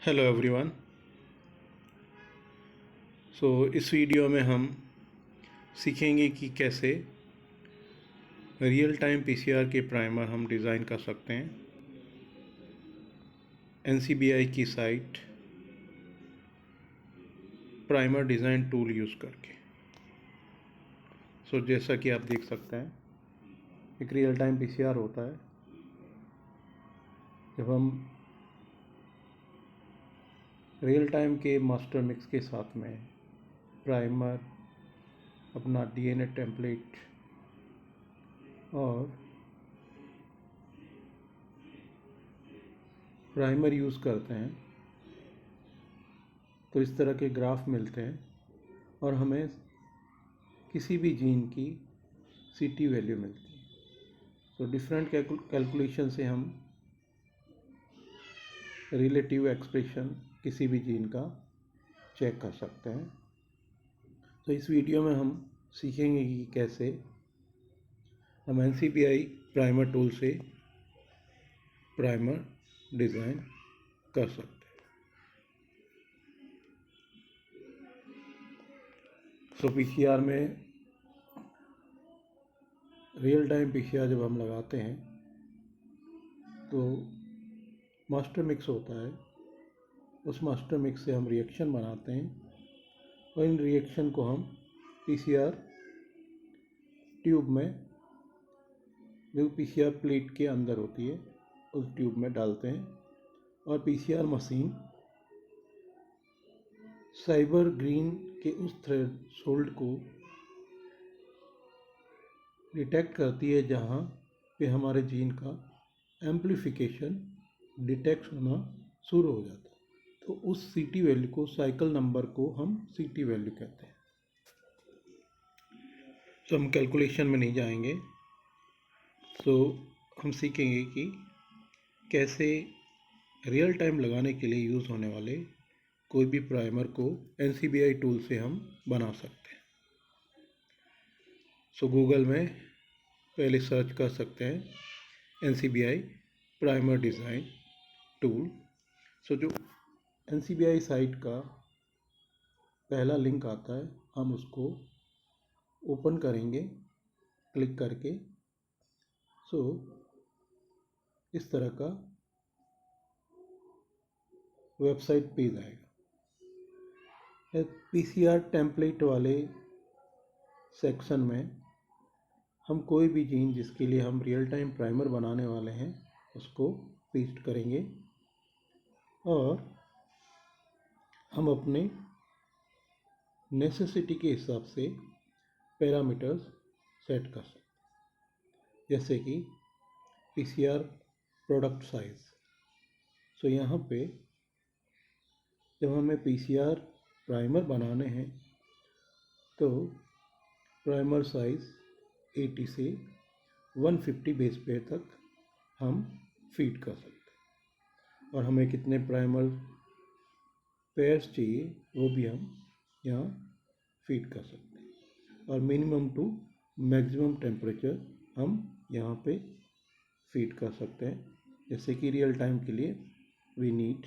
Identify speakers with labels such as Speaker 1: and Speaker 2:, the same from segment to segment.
Speaker 1: Hello everyone. इस video में हम सीखेंगे कि कैसे रियल टाइम पीसीआर के प्राइमर हम डिज़ाइन कर सकते हैं एनसीबीआई की site primer design tool use करके। जैसा कि आप देख सकते हैं, एक रियल टाइम पीसीआर होता है। जब हम रियल टाइम के मास्टर मिक्स के साथ में प्राइमर, अपना डीएनए टेम्पलेट और प्राइमर यूज़ करते हैं तो इस तरह के ग्राफ मिलते हैं और हमें किसी भी जीन की सीटी वैल्यू मिलती है। डिफरेंट कैलकुलेशन से हम रिलेटिव एक्सप्रेशन किसी भी जीन का चेक कर सकते हैं। इस वीडियो में हम सीखेंगे कि कैसे हम एनसीबीआई प्राइमर टूल से प्राइमर डिज़ाइन कर सकते हैं। पीसीआर में रियल टाइम पीसीआर जब हम लगाते हैं तो मास्टर मिक्स होता है। उस मास्टर मिक्स से हम रिएक्शन बनाते हैं और इन रिएक्शन को हम पीसीआर ट्यूब में, जो पीसीआर प्लेट के अंदर होती है, उस ट्यूब में डालते हैं और पीसीआर मशीन साइबर ग्रीन के उस थ्रेशोल्ड को डिटेक्ट करती है जहाँ पे हमारे जीन का एम्प्लीफिकेशन डिटेक्ट होना शुरू हो जाता है। तो उस सीटी वैल्यू को, साइकिल नंबर को हम सीटी वैल्यू कहते हैं। हम कैलकुलेशन में नहीं जाएंगे। हम सीखेंगे कि कैसे रियल टाइम लगाने के लिए यूज़ होने वाले कोई भी प्राइमर को एनसीबीआई टूल से हम बना सकते हैं। गूगल में पहले सर्च कर सकते हैं एनसीबीआई प्राइमर डिज़ाइन टूल। जो एनसीबीआई साइट का पहला लिंक आता है, हम उसको ओपन करेंगे क्लिक करके। इस तरह का वेबसाइट पेज आएगा। पीसीआर टेम्पलेट वाले सेक्शन में हम कोई भी जीन जिसके लिए हम रियल टाइम प्राइमर बनाने वाले हैं उसको पेस्ट करेंगे और हम अपने नेसेसिटी के हिसाब से पैरामीटर्स सेट कर सकते हैं, जैसे कि पीसीआर प्रोडक्ट साइज। यहाँ पे जब हमें पीसीआर प्राइमर बनाने हैं तो प्राइमर साइज 80 से 150 बेस पेयर तक हम फीड कर सकते हैं और हमें कितने प्राइमर पेयर्स चाहिए वो भी हम यहाँ फीड कर सकते हैं और मिनिमम टू मैक्सिमम टेम्परेचर हम यहाँ पे फीड कर सकते हैं। जैसे कि रियल टाइम के लिए we need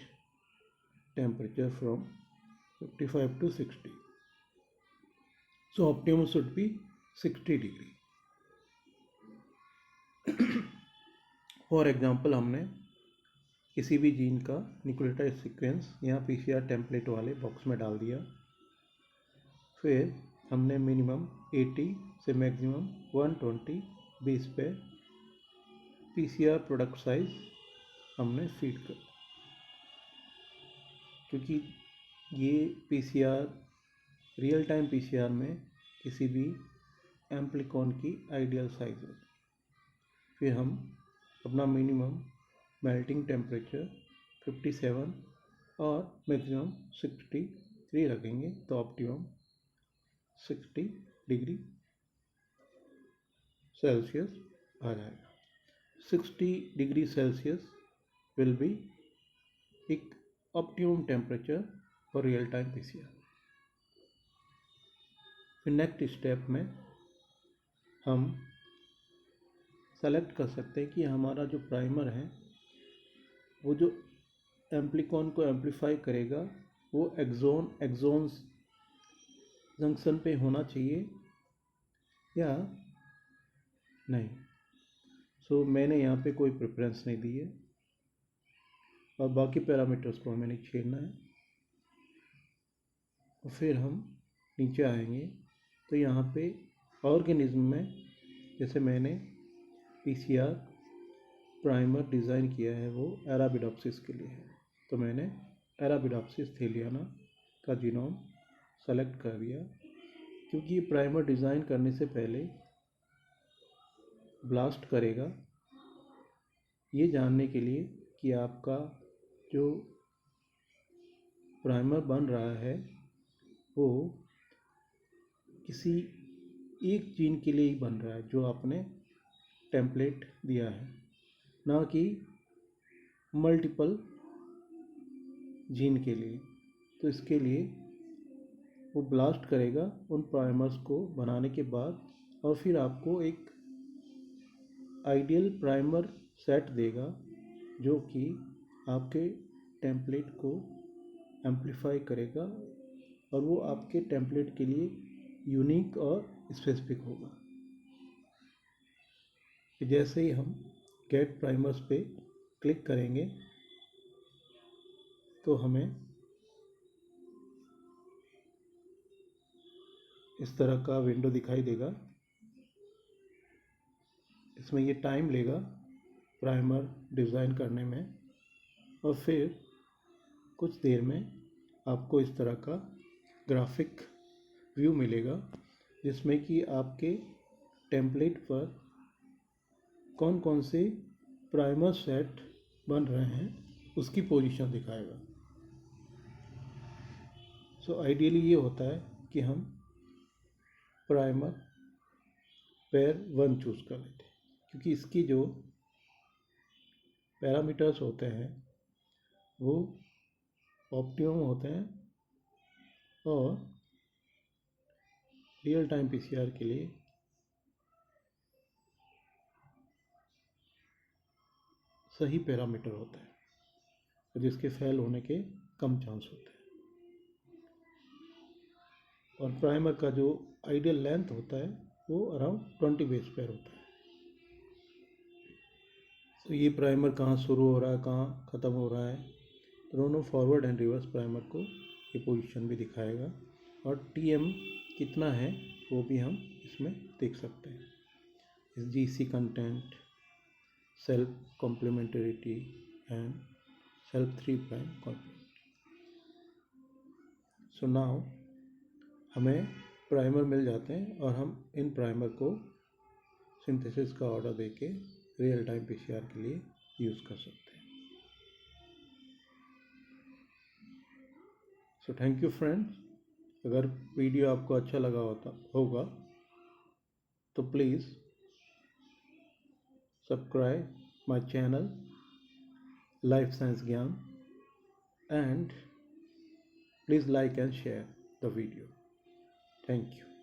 Speaker 1: temperature from 55 to 60. Optimum should be 60 degree. For example, हमने किसी भी जीन का न्यूक्लियोटाइड सीक्वेंस यहाँ पीसीआर टेम्पलेट वाले बॉक्स में डाल दिया। फिर हमने मिनिमम 80 से मैक्सिमम 120 बेस पे पीसीआर प्रोडक्ट साइज हमने फीड कर, क्योंकि ये पीसीआर रियल टाइम पीसीआर में किसी भी एम्प्लीकॉन की आइडियल साइज है। फिर हम अपना मिनिमम मेल्टिंग टेम्परेचर 57 और मैक्सिमम 63 रखेंगे तो ऑप्टिमम 60 डिग्री सेल्सियस आ जाएगा। 60 डिग्री सेल्सियस विल बी एक optimum temperature for real time PCR. फिर नेक्स्ट स्टेप में हम सेलेक्ट कर सकते हैं कि हमारा जो प्राइमर है वो जो एम्प्लीकॉन को एम्पलीफाई करेगा वो एक्सोन्स जंक्शन पे होना चाहिए या नहीं। सो मैंने यहाँ पे कोई प्रेफरेंस नहीं दी है और बाकी पैरामीटर्स को हमें नहीं छेड़ना है। और फिर हम नीचे आएंगे तो यहाँ पे ऑर्गेनिज्म में जैसे मैंने पीसीआर प्राइमर डिज़ाइन किया है वो अरेबिडोप्सिस के लिए है, तो मैंने अरेबिडोप्सिस थेलियाना का जीनोम सेलेक्ट कर दिया, क्योंकि ये प्राइमर डिज़ाइन करने से पहले ब्लास्ट करेगा ये जानने के लिए कि आपका जो प्राइमर बन रहा है वो किसी एक जीन के लिए ही बन रहा है जो आपने टेम्पलेट दिया है, ना कि मल्टीपल जीन के लिए। तो इसके लिए वो ब्लास्ट करेगा उन प्राइमर्स को बनाने के बाद और फिर आपको एक आइडियल प्राइमर सेट देगा जो कि आपके टेम्पलेट को एम्पलीफाई करेगा और वो आपके टेम्पलेट के लिए यूनिक और स्पेसिफिक होगा। जैसे ही हम गेट प्राइमर्स पे क्लिक करेंगे तो हमें इस तरह का विंडो दिखाई देगा। इसमें ये टाइम लेगा प्राइमर डिज़ाइन करने में और फिर कुछ देर में आपको इस तरह का ग्राफिक व्यू मिलेगा जिसमें कि आपके टेम्पलेट पर कौन कौन से प्राइमर सेट बन रहे हैं उसकी पोजीशन दिखाएगा। सो आइडियली ये होता है कि हम प्राइमर पेयर 1 चूज़ कर लेते हैं, क्योंकि इसकी जो पैरामीटर्स होते हैं वो ऑप्टिमम होते हैं और रियल टाइम पीसीआर के लिए सही पैरामीटर होता है जिसके फेल होने के कम चांस होते हैं। और प्राइमर का जो आइडियल लेंथ होता है वो अराउंड 20 बेस पेयर होता है। तो ये प्राइमर कहाँ शुरू हो रहा है कहाँ ख़त्म हो रहा है, तो दोनों फॉरवर्ड एंड रिवर्स प्राइमर को ये पोजीशन भी दिखाएगा और टीएम कितना है वो भी हम इसमें देख सकते हैं। इस GC content, self complementarity and self 3' complement. So now हमें प्राइमर मिल जाते हैं और हम इन प्राइमर को सिंथेसिस का ऑर्डर देके रियल टाइम पीसीआर के लिए यूज़ कर सकते हैं। So thank you friends. अगर वीडियो आपको अच्छा लगा होगा तो please subscribe my channel life science Gyan and please like and share the video. Thank you.